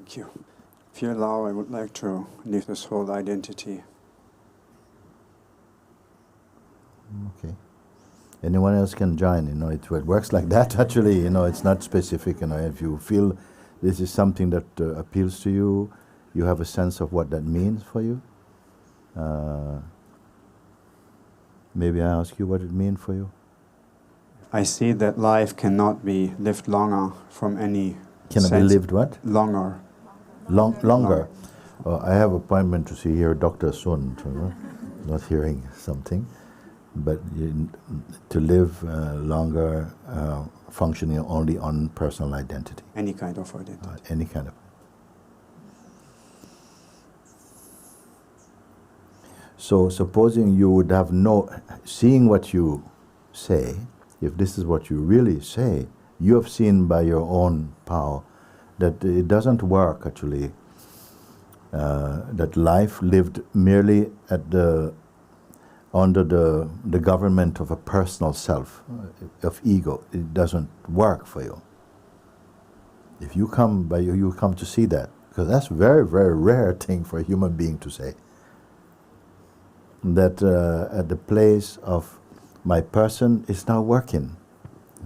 Thank you. If you allow, I would like to leave this whole identity. Okay. Anyone else can join, it works like that actually, it's not specific, if you feel this is something that appeals to you, you have a sense of what that means for you. Maybe I ask you what it means for you. I see that life cannot be lived longer from any Cannot be lived what? Longer. Longer. I have appointment to see here Dr. Sun, not hearing something, but to live longer, functioning only on personal identity. Any kind of identity. Any kind of. So supposing you would have seeing what you say, if this is what you really say, you have seen by your own power that it doesn't work actually, that life lived merely under the government of a personal self, of ego, it doesn't work for you. If you come you come to see that, because that's a very, very rare thing for a human being to say. That at the place of my person is not working,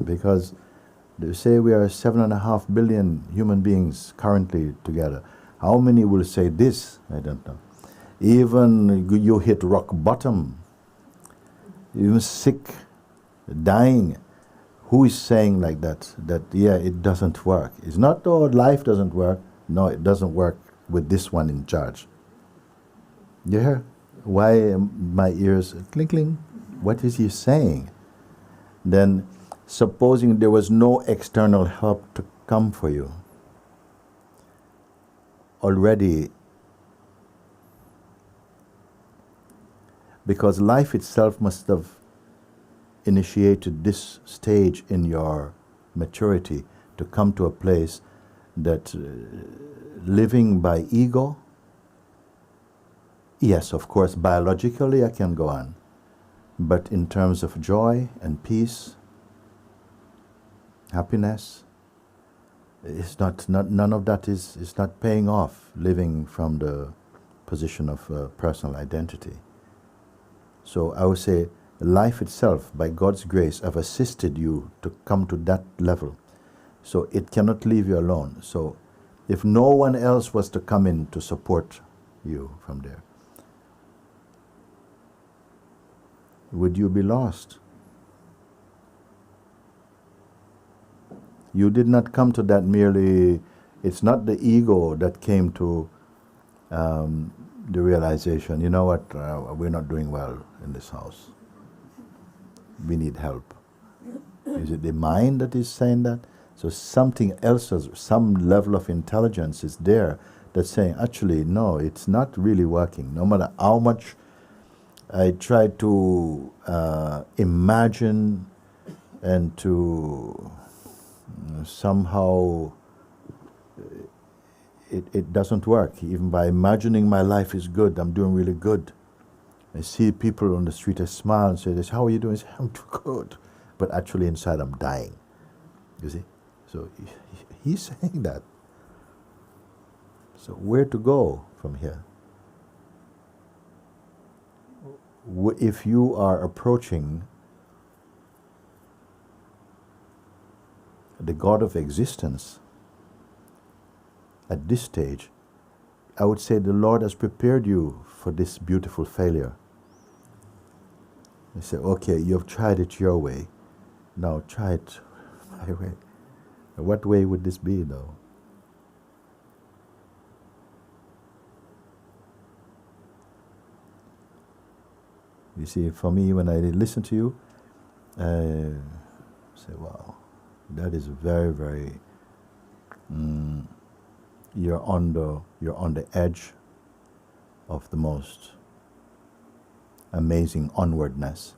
because they say we are 7.5 billion human beings currently together. How many will say this? I don't know. Even you hit rock bottom, even sick, dying, who is saying like that? That yeah, it doesn't work. It's not, oh, life doesn't work. No, it doesn't work with this one in charge. You hear? Why my ears clinking? What is he saying? Then, supposing there was no external help to come for you, already, because life itself must have initiated this stage in your maturity to come to a place that living by ego, yes, of course, biologically I can go on, but in terms of joy and peace, happiness, it's none of that is not paying off, living from the position of personal identity. So I would say life itself, by God's grace, have assisted you to come to that level. So it cannot leave you alone. So if no one else was to come in to support you from there, would you be lost? You did not come to that merely, it's not the ego that came to the realization, you know what, we're not doing well in this house. We need help. Is it the mind that is saying that? So something else, some level of intelligence is there that's saying, actually, no, it's not really working. No matter how much I try to imagine and to somehow, it doesn't work. Even by imagining my life is good, I'm doing really good. I see people on the street, I smile and say this, how are you doing? I say, I'm too good. But actually inside I'm dying. You see? So he's saying that. So where to go from here? If you are approaching the God of existence at this stage, I would say the Lord has prepared you for this beautiful failure. They say, okay, you've tried it your way, now try it my way. What way would this be, though? You see, for me, when I listen to you, I say, wow, that is very, very, you're on the edge of the most amazing onwardness.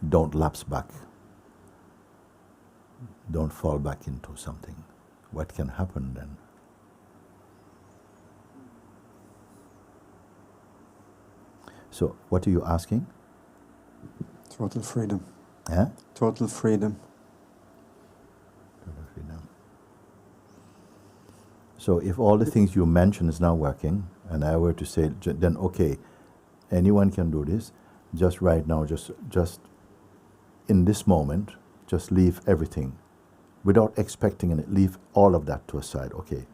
Don't lapse back. Don't fall back into something. What can happen then? So, what are you asking? Total freedom. Yeah? Total freedom. Total freedom. So if all the things you mentioned is not working, and I were to say, then okay, anyone can do this. Just right now, just in this moment, just leave everything, without expecting it. Leave all of that to a side. Okay,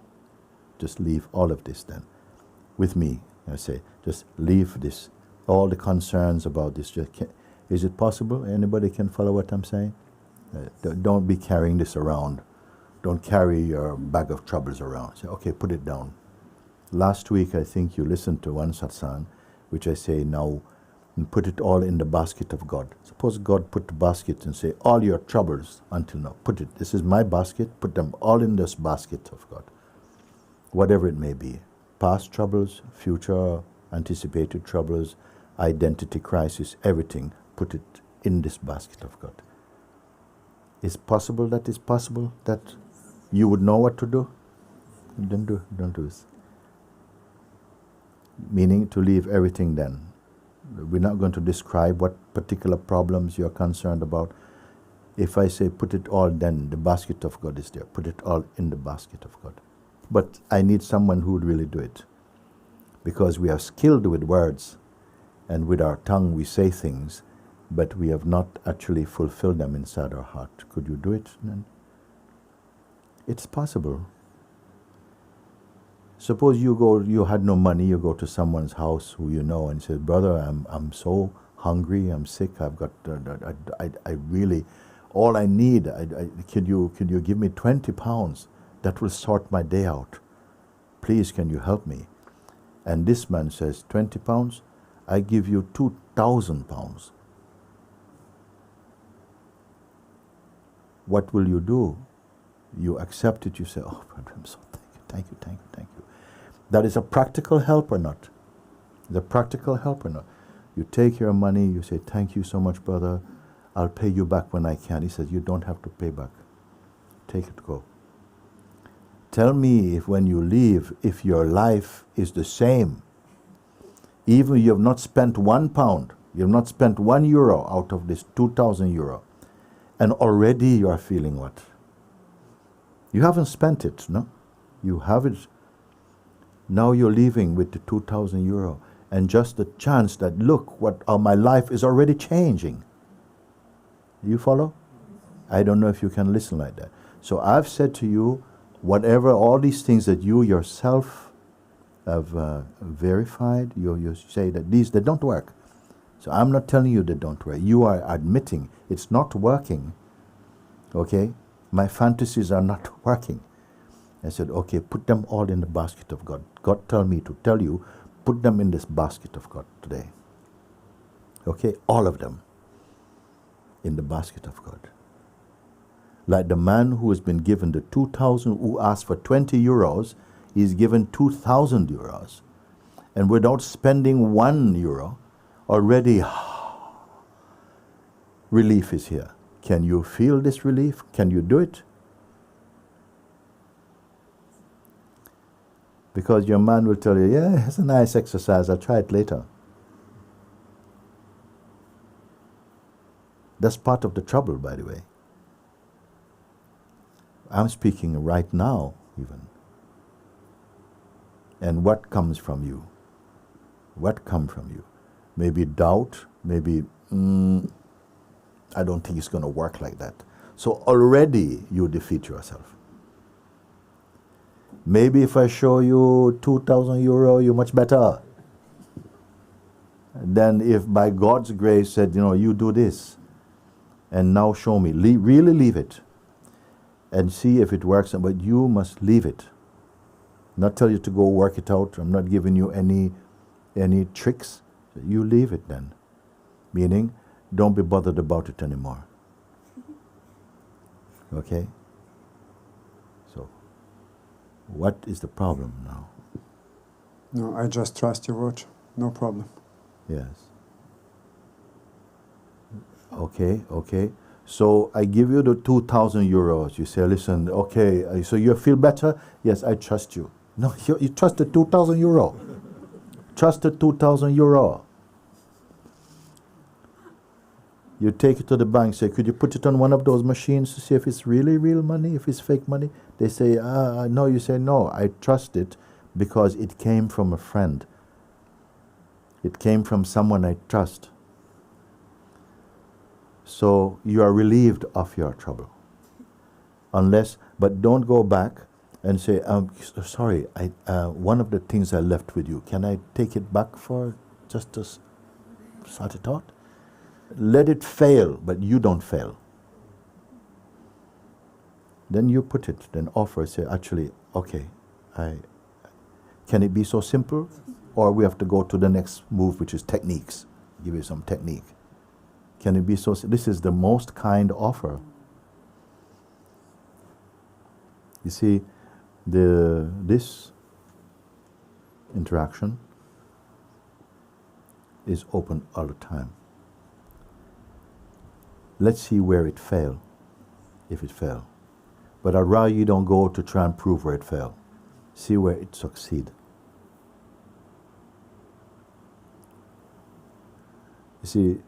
just leave all of this then. With me, I say, just leave this. All the concerns about this. Is it possible? Anybody can follow what I'm saying? Don't be carrying this around. Don't carry your bag of troubles around. Say, okay, put it down. Last week, I think you listened to one satsang, which I say now, put it all in the basket of God. Suppose God put the basket and say, all your troubles until now, put it, this is my basket, put them all in this basket of God. Whatever it may be. Past troubles, future anticipated troubles, identity crisis, everything, put it in this basket of God. Is possible that you would know what to do? Don't do this. Meaning to leave everything then. We're not going to describe what particular problems you're concerned about. If I say put it all, then the basket of God is there. Put it all in the basket of God. But I need someone who would really do it. Because we are skilled with words, and with our tongue we say things, but we have not actually fulfilled them inside our heart. Could you do it then? It's possible. Suppose you had no money, you go to someone's house who you know and say, brother, I'm so hungry, I'm sick, I've got, I really, all I need, could you give me 20 pounds? That will sort my day out. Please, can you help me? And this man says, 20 pounds? I give you 2,000 pounds. What will you do? You accept it, you say, oh, brother, I'm so thank you. That is a practical help or not? The practical help or not? You take your money, you say, thank you so much, brother. I'll pay you back when I can. He says, you don't have to pay back. Take it, go. Tell me if when you leave, if your life is the same. Even you have not spent £1, you have not spent €1 out of this 2,000 euro. And already you are feeling what? You haven't spent it, no? You have it. Now you're leaving with the 2,000 euro. And just the chance that, look, my life is already changing. You follow? I don't know if you can listen like that. So I've said to you, whatever, all these things that you yourself have verified, you say that they don't work. So I'm not telling you they don't work. You are admitting it's not working. Okay? My fantasies are not working. I said, okay, put them all in the basket of God. God told me to tell you, put them in this basket of God today. Okay? All of them in the basket of God. Like the man who has been given the 2,000, who asked for 20 euros, he's given 2,000 euros. And without spending €1, already relief is here. Can you feel this relief? Can you do it? Because your man will tell you, yeah, it's a nice exercise, I'll try it later. That's part of the trouble, by the way. I'm speaking right now, even. And what comes from you? What comes from you? Maybe doubt, maybe, I don't think it's going to work like that. So already you defeat yourself. Maybe if I show you 2,000 euro, you're much better. Then if by God's grace said, you do this, and now show me, really leave it, and see if it works, but you must leave it. Not tell you to go work it out. I'm not giving you any tricks. You leave it then. Meaning, don't be bothered about it anymore. Okay? So, what is the problem now? No, I just trust your word. No problem. Yes. Okay. So I give you the 2,000 euros. You say, listen, okay, so you feel better? Yes, I trust you. No, you trust the 2,000 euro. Trust the 2,000 euro. You take it to the bank, say, could you put it on one of those machines to see if it's really real money, if it's fake money? They say, no. You say, no, I trust it because it came from a friend. It came from someone I trust. So you are relieved of your trouble. But don't go back and say, sorry, one of the things I left with you, can I take it back for just to sort it out? Let it fail, but you don't fail. Then you put it, then offer, say, actually, okay, can it be so simple? Or we have to go to the next move, which is techniques. Give you some technique. Can it be so simple? This is the most kind offer. You see, this interaction is open all the time. Let's see where it failed, if it failed. But I'd rather you don't go to try and prove where it failed. See where it succeeded. You see,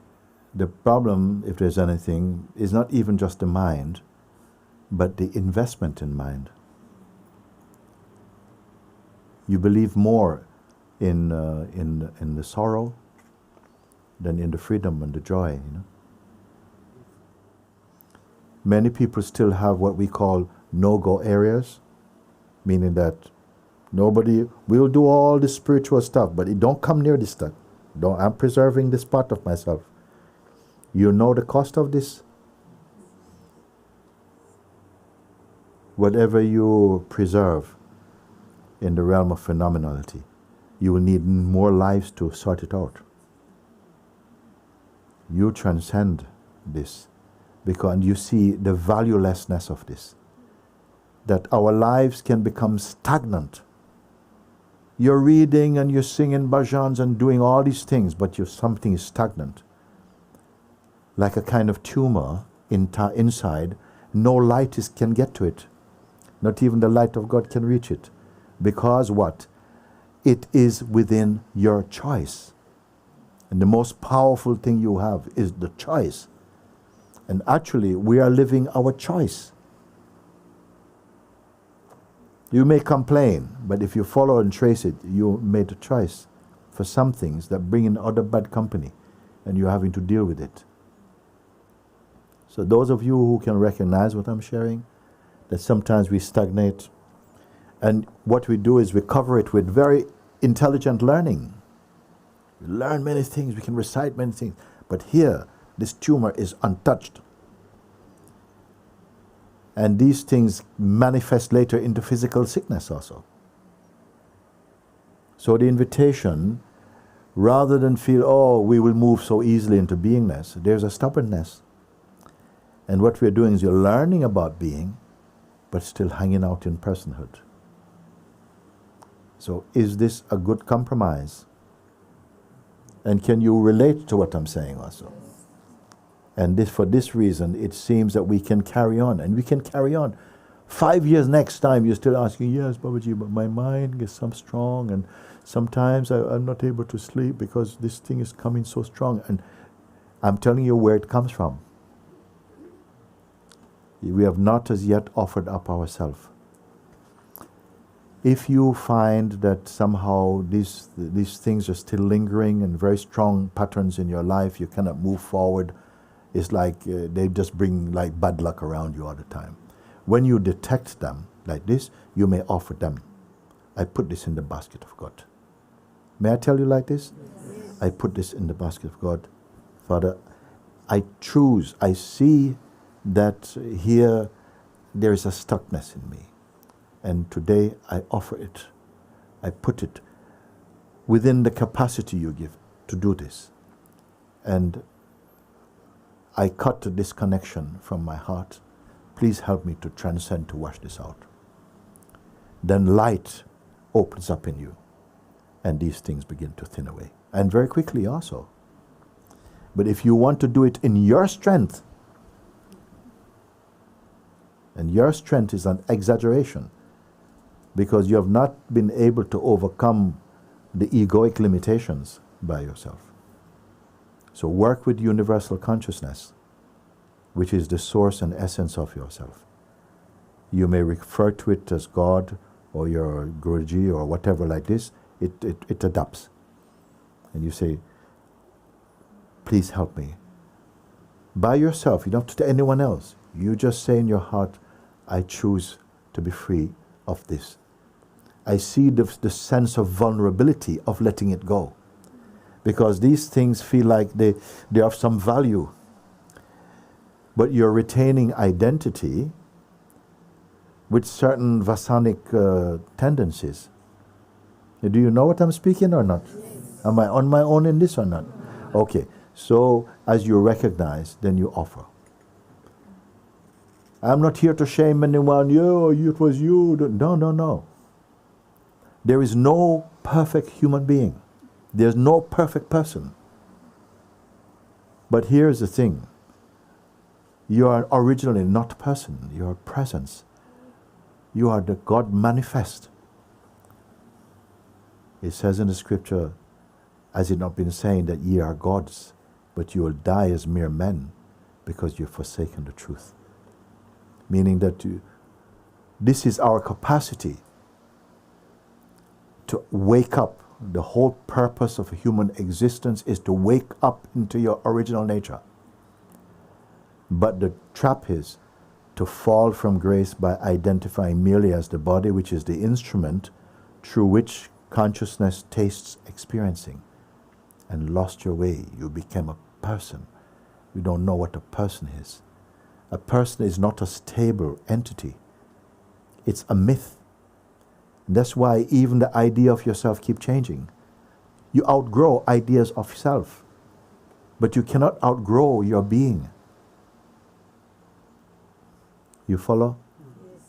the problem, if there's anything, is not even just the mind, but the investment in mind. You believe more in the sorrow than in the freedom and the joy, you know. Many people still have what we call no-go areas, meaning that nobody will do all the spiritual stuff, but it don't come near this stuff. I'm preserving this part of myself. You know the cost of this? Whatever you preserve in the realm of phenomenality, you will need more lives to sort it out. You transcend this because you see the valuelessness of this. That our lives can become stagnant. You're reading and you're singing bhajans and doing all these things, but something is stagnant. Like a kind of tumor inside, no light can get to it. Not even the light of God can reach it. Because what? It is within your choice. And the most powerful thing you have is the choice. And actually, we are living our choice. You may complain, but if you follow and trace it, you made a choice for some things that bring in other bad company, and you're having to deal with it. So those of you who can recognize what I'm sharing, that sometimes we stagnate, and what we do is we cover it with very intelligent learning. We learn many things, we can recite many things, but here, this tumor is untouched. And these things manifest later into physical sickness also. So the invitation, rather than feel, we will move so easily into beingness, there's a stubbornness. And what we're doing is you're learning about being, but still hanging out in personhood. So is this a good compromise? And can you relate to what I'm saying also? And for this reason, it seems that we can carry on. And we can carry on. 5 years next time, you're still asking, yes, Babaji, but my mind gets so strong. And sometimes I'm not able to sleep because this thing is coming so strong. And I'm telling you where it comes from. We have not as yet offered up ourselves. If you find that somehow these things are still lingering and very strong patterns in your life, you cannot move forward, it's like they just bring like bad luck around you all the time. When you detect them like this, you may offer them. I put this in the basket of God. May I tell you like this? Yes. I put this in the basket of God. Father, I see that here there is a stuckness in me. And today I offer it. I put it within the capacity you give to do this. And I cut the disconnection from my heart. Please help me to transcend, to wash this out. Then light opens up in you, and these things begin to thin away. And very quickly also. But if you want to do it in your strength, and your strength is an exaggeration, because you have not been able to overcome the egoic limitations by yourself. So work with universal consciousness, which is the source and essence of yourself. You may refer to it as God or your Guruji or whatever like this. It adapts. And you say, please help me. By yourself, you don't have to tell anyone else. You just say in your heart, I choose to be free of this. I see the sense of vulnerability of letting it go. Because these things feel like they have some value. But you're retaining identity with certain vasanic tendencies. Do you know what I'm speaking or not? Yes. Am I on my own in this or not? Okay. So as you recognize, then you offer. I'm not here to shame anyone. It was you. No. There is no perfect human being. There's no perfect person. But here's the thing. You are originally not a person. You are presence. You are the God manifest. It says in the scripture, has it not been saying that ye are gods, but you will die as mere men because you've forsaken the truth. Meaning that this is our capacity to wake up. The whole purpose of human existence is to wake up into your original nature. But the trap is to fall from grace by identifying merely as the body, which is the instrument through which consciousness tastes experiencing, and lost your way. You became a person. You don't know what a person is. A person is not a stable entity. It's a myth. That's why even the idea of yourself keeps changing. You outgrow ideas of self, but you cannot outgrow your being. You follow? Yes.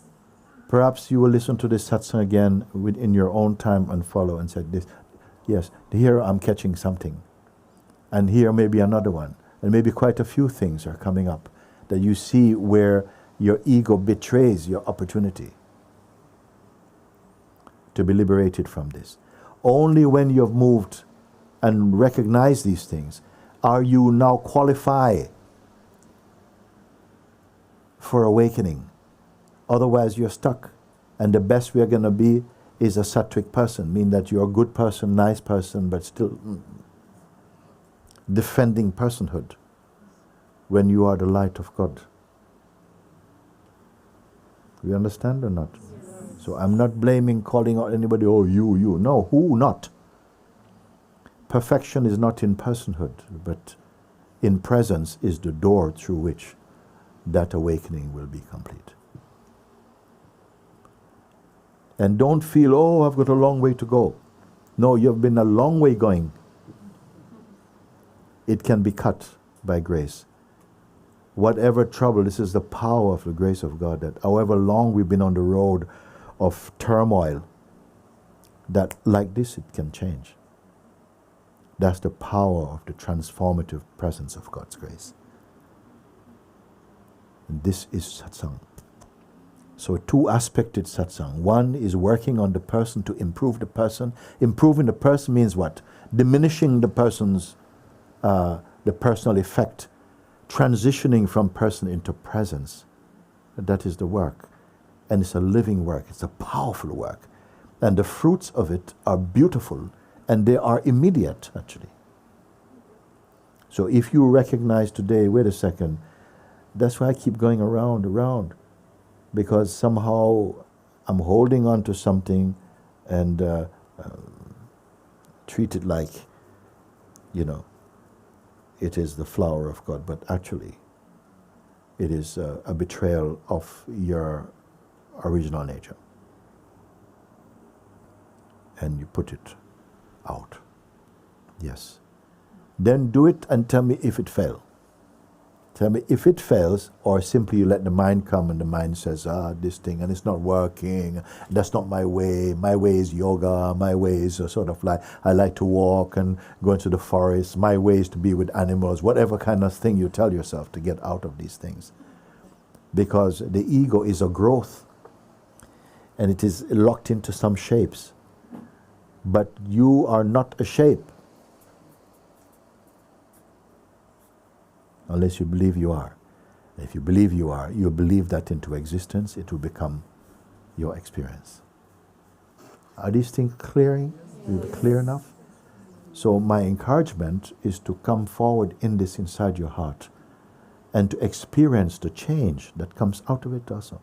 Perhaps you will listen to this satsang again in your own time and follow and say this. Yes, here I'm catching something. And here maybe another one. And maybe quite a few things are coming up that you see where your ego betrays your opportunity to be liberated from this. Only when you have moved and recognized these things are you now qualified for awakening. Otherwise you're stuck. And the best we're going to be is a sattvic person, meaning that you're a good person, nice person, but still defending personhood when you are the light of God. You understand or not? Yes. So I'm not blaming, calling out anybody, oh, you. No, who not? Perfection is not in personhood, but in presence is the door through which that awakening will be complete. And don't feel, oh, I've got a long way to go. No, you've been a long way going. It can be cut by grace. Whatever trouble, this is the power of the grace of God, that however long we've been on the road of turmoil, that like this it can change. That's the power of the transformative presence of God's grace. And this is satsang. So two-aspected satsang. One is working on the person to improve the person. Improving the person means what? Diminishing the person's, the personal effect. Transitioning from person into presence. That is the work. And it's a living work. It's a powerful work. And the fruits of it are beautiful. And they are immediate, actually. So if you recognize today, wait a second, that's why I keep going around. Because somehow I'm holding on to something and treat it like, it is the flower of God. But actually, it is a betrayal of your original nature. And you put it out. Yes. Then do it and tell me if it failed. Tell me if it fails, or simply you let the mind come and the mind says, this thing, and it's not working, that's not my way. My way is yoga, my way is sort of like, I like to walk and go into the forest, my way is to be with animals, whatever kind of thing you tell yourself to get out of these things. Because the ego is a growth, and it is locked into some shapes. But you are not a shape. unless you believe you are. If you believe you are, you believe that into existence, it will become your experience. Are these things clear enough? So my encouragement is to come forward in this inside your heart and to experience the change that comes out of it also.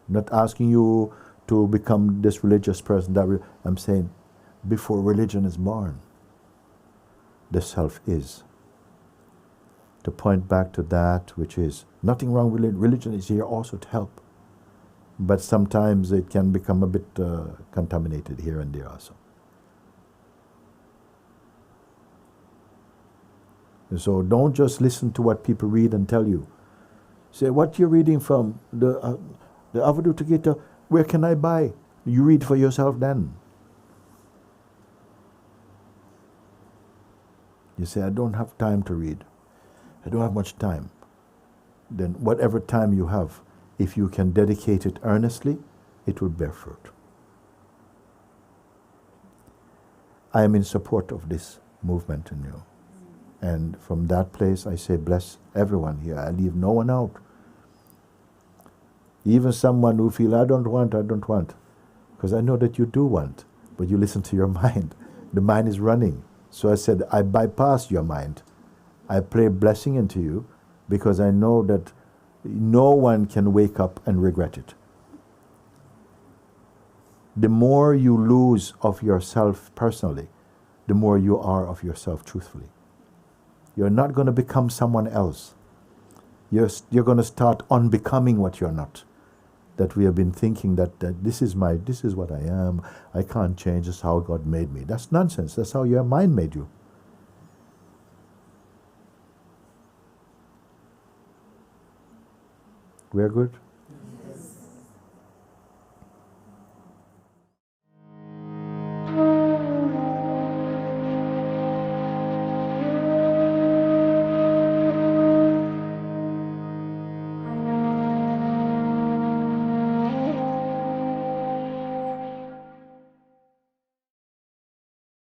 Not asking you to become this religious person. I'm saying, before religion is born, the self is. To point back to that which is, nothing wrong with religion is here also to help. But sometimes it can become a bit contaminated here and there also. So don't just listen to what people read and tell you. Say, what you're reading from, the Avadutta Gita, where can I buy? You read for yourself then. You say, I don't have time to read. I don't have much time. Then whatever time you have, if you can dedicate it earnestly, it will bear fruit. I am in support of this movement in you. And from that place, I say, bless everyone here. I leave no one out. Even someone who feel, I don't want. Because I know that you do want, but you listen to your mind. The mind is running. So I said, I bypass your mind. I pray blessing into you because I know that no one can wake up and regret it. The more you lose of yourself personally, the more you are of yourself truthfully. You're not going to become someone else. You're going to start unbecoming what you're not. That we have been thinking that this is what I am. I can't change. This is how God made me. That's nonsense. That's how your mind made you. We're good?